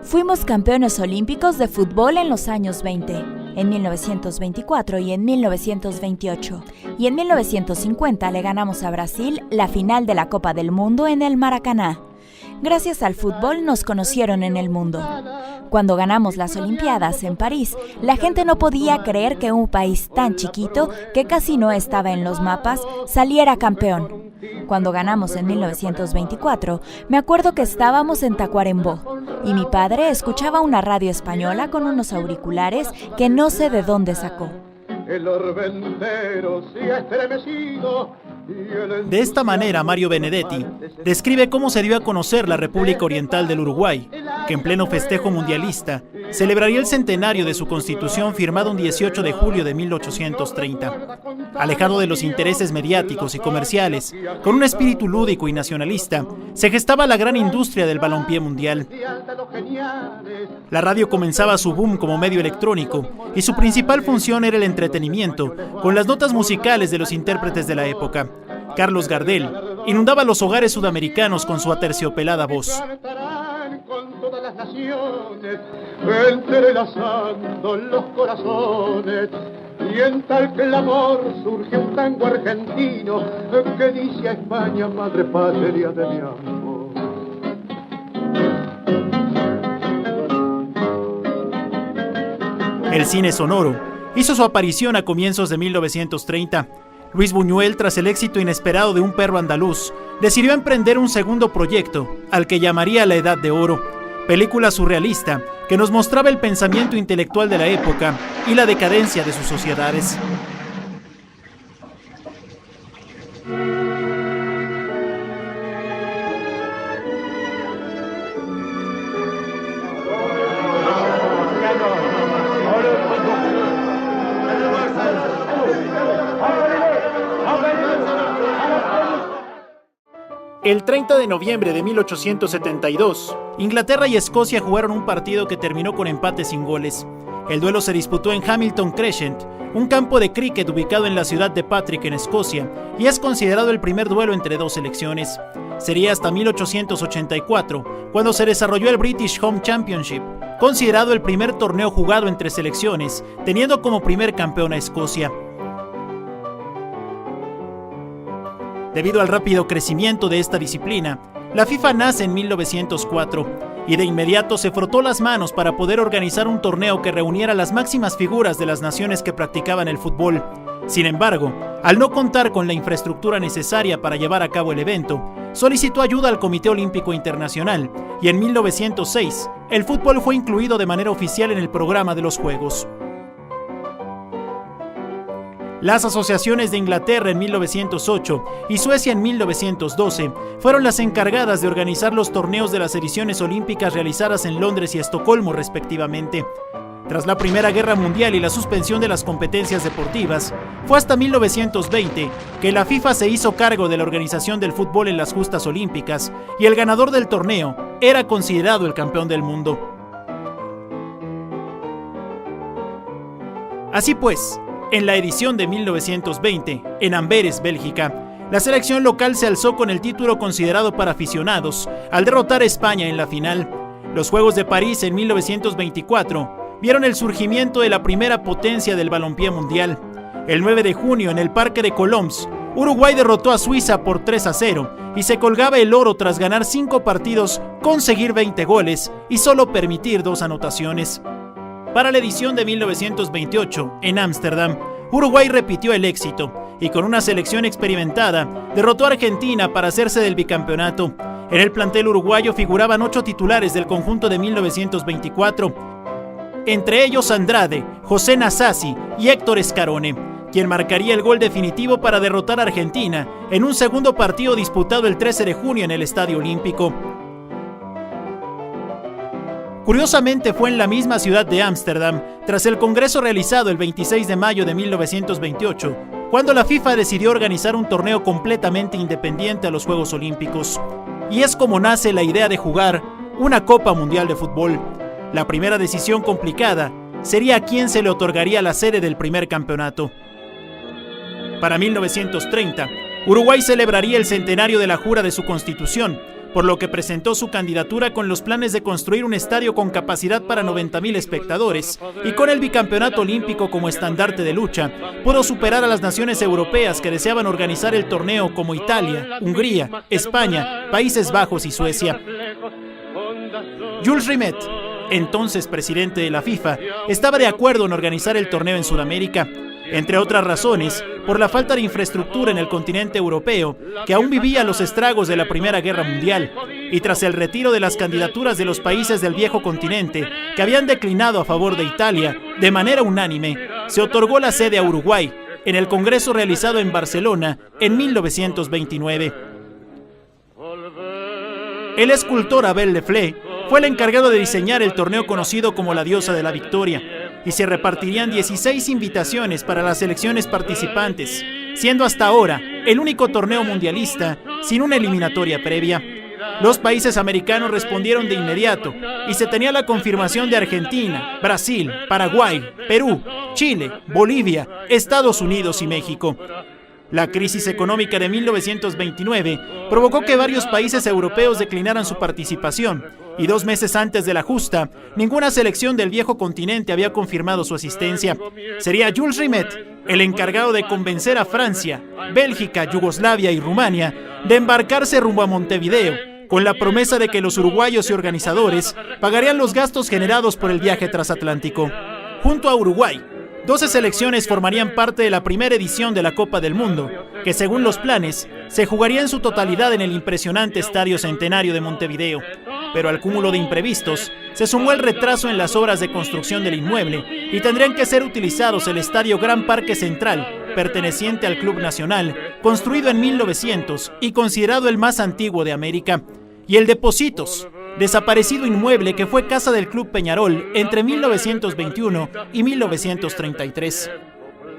Fuimos campeones olímpicos de fútbol en los años 20, en 1924 y en 1928. Y en 1950 le ganamos a Brasil la final de la Copa del Mundo en el Maracaná. Gracias al fútbol nos conocieron en el mundo. Cuando ganamos las Olimpiadas en París, la gente no podía creer que un país tan chiquito, que casi no estaba en los mapas, saliera campeón. Cuando ganamos en 1924, me acuerdo que estábamos en Tacuarembó y mi padre escuchaba una radio española con unos auriculares que no sé de dónde sacó. De esta manera, Mario Benedetti describe cómo se dio a conocer la República Oriental del Uruguay, que en pleno festejo mundialista celebraría el centenario de su constitución firmado un 18 de julio de 1830. Alejado de los intereses mediáticos y comerciales, con un espíritu lúdico y nacionalista, se gestaba la gran industria del balompié mundial. La radio comenzaba su boom como medio electrónico y su principal función era el entretenimiento, con las notas musicales de los intérpretes de la época. Carlos Gardel inundaba los hogares sudamericanos con su aterciopelada voz. Entrelazando los corazones, y en tal clamor surge un tango argentino que dice a España, madre patria de mi amor. El cine sonoro hizo su aparición a comienzos de 1930. Luis Buñuel, tras el éxito inesperado de Un perro andaluz, decidió emprender un segundo proyecto, al que llamaría La Edad de Oro, película surrealista que nos mostraba el pensamiento intelectual de la época y la decadencia de sus sociedades. El 30 de noviembre de 1872, Inglaterra y Escocia jugaron un partido que terminó con empate sin goles. El duelo se disputó en Hamilton Crescent, un campo de críquet ubicado en la ciudad de Patrick, en Escocia, y es considerado el primer duelo entre dos selecciones. Sería hasta 1884, cuando se desarrolló el British Home Championship, considerado el primer torneo jugado entre selecciones, teniendo como primer campeón a Escocia. Debido al rápido crecimiento de esta disciplina, la FIFA nace en 1904 y de inmediato se frotó las manos para poder organizar un torneo que reuniera las máximas figuras de las naciones que practicaban el fútbol. Sin embargo, al no contar con la infraestructura necesaria para llevar a cabo el evento, solicitó ayuda al Comité Olímpico Internacional y en 1906 el fútbol fue incluido de manera oficial en el programa de los Juegos. Las asociaciones de Inglaterra en 1908 y Suecia en 1912 fueron las encargadas de organizar los torneos de las ediciones olímpicas realizadas en Londres y Estocolmo respectivamente. Tras la Primera Guerra Mundial y la suspensión de las competencias deportivas, fue hasta 1920 que la FIFA se hizo cargo de la organización del fútbol en las justas olímpicas y el ganador del torneo era considerado el campeón del mundo. Así pues, en la edición de 1920, en Amberes, Bélgica, la selección local se alzó con el título considerado para aficionados al derrotar a España en la final. Los Juegos de París en 1924 vieron el surgimiento de la primera potencia del balompié mundial. El 9 de junio, en el Parque de Colomos, Uruguay derrotó a Suiza por 3-0 y se colgaba el oro tras ganar 5 partidos, conseguir 20 goles y solo permitir 2 anotaciones. Para la edición de 1928, en Ámsterdam, Uruguay repitió el éxito y con una selección experimentada derrotó a Argentina para hacerse del bicampeonato. En el plantel uruguayo figuraban 8 titulares del conjunto de 1924, entre ellos Andrade, José Nasazzi y Héctor Scarone, quien marcaría el gol definitivo para derrotar a Argentina en un segundo partido disputado el 13 de junio en el Estadio Olímpico. Curiosamente fue en la misma ciudad de Ámsterdam, tras el congreso realizado el 26 de mayo de 1928, cuando la FIFA decidió organizar un torneo completamente independiente a los Juegos Olímpicos. Y es como nace la idea de jugar una Copa Mundial de Fútbol. La primera decisión complicada sería a quién se le otorgaría la sede del primer campeonato. Para 1930, Uruguay celebraría el centenario de la jura de su constitución, por lo que presentó su candidatura con los planes de construir un estadio con capacidad para 90,000 espectadores, y con el bicampeonato olímpico como estandarte de lucha, pudo superar a las naciones europeas que deseaban organizar el torneo como Italia, Hungría, España, Países Bajos y Suecia. Jules Rimet, entonces presidente de la FIFA, estaba de acuerdo en organizar el torneo en Sudamérica, entre otras razones, por la falta de infraestructura en el continente europeo, que aún vivía los estragos de la Primera Guerra Mundial, y tras el retiro de las candidaturas de los países del viejo continente, que habían declinado a favor de Italia, de manera unánime, se otorgó la sede a Uruguay, en el Congreso realizado en Barcelona en 1929. El escultor Abel Leflé fue el encargado de diseñar el torneo conocido como la Diosa de la Victoria, y se repartirían 16 invitaciones para las selecciones participantes, siendo hasta ahora el único torneo mundialista sin una eliminatoria previa. Los países americanos respondieron de inmediato y se tenía la confirmación de Argentina, Brasil, Paraguay, Perú, Chile, Bolivia, Estados Unidos y México. La crisis económica de 1929 provocó que varios países europeos declinaran su participación, y 2 meses antes de la justa, ninguna selección del viejo continente había confirmado su asistencia. Sería Jules Rimet el encargado de convencer a Francia, Bélgica, Yugoslavia y Rumania de embarcarse rumbo a Montevideo, con la promesa de que los uruguayos y organizadores pagarían los gastos generados por el viaje transatlántico. Junto a Uruguay, 12 selecciones formarían parte de la primera edición de la Copa del Mundo, que según los planes, se jugaría en su totalidad en el impresionante Estadio Centenario de Montevideo. Pero al cúmulo de imprevistos, se sumó el retraso en las obras de construcción del inmueble y tendrían que ser utilizados el Estadio Gran Parque Central, perteneciente al Club Nacional, construido en 1900 y considerado el más antiguo de América, y el de Pocitos, desaparecido inmueble que fue casa del Club Peñarol entre 1921 y 1933.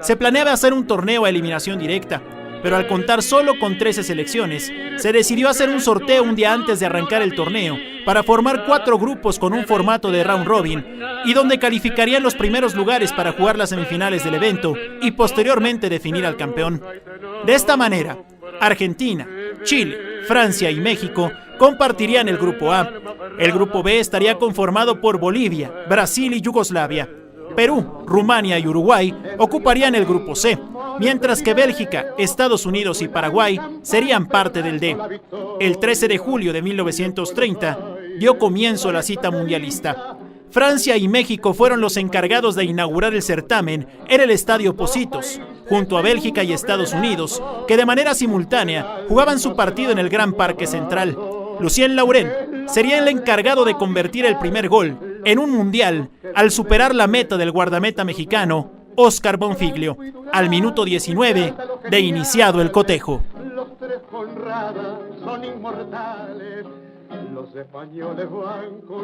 Se planeaba hacer un torneo a eliminación directa, pero al contar solo con 13 selecciones, se decidió hacer un sorteo un día antes de arrancar el torneo para formar 4 grupos con un formato de round robin y donde calificarían los primeros lugares para jugar las semifinales del evento y posteriormente definir al campeón. De esta manera, Argentina, Chile, Francia y México compartirían el grupo A. El grupo B estaría conformado por Bolivia, Brasil y Yugoslavia. Perú, Rumania y Uruguay ocuparían el grupo C, mientras que Bélgica, Estados Unidos y Paraguay serían parte del D. El 13 de julio de 1930 dio comienzo a la cita mundialista. Francia y México fueron los encargados de inaugurar el certamen en el Estadio Pocitos, junto a Bélgica y Estados Unidos, que de manera simultánea jugaban su partido en el Gran Parque Central. Lucien Laurent sería el encargado de convertir el primer gol en un mundial al superar la meta del guardameta mexicano Óscar Bonfiglio, al minuto 19 de iniciado el cotejo. Los tres Conradas son inmortales, los españoles van con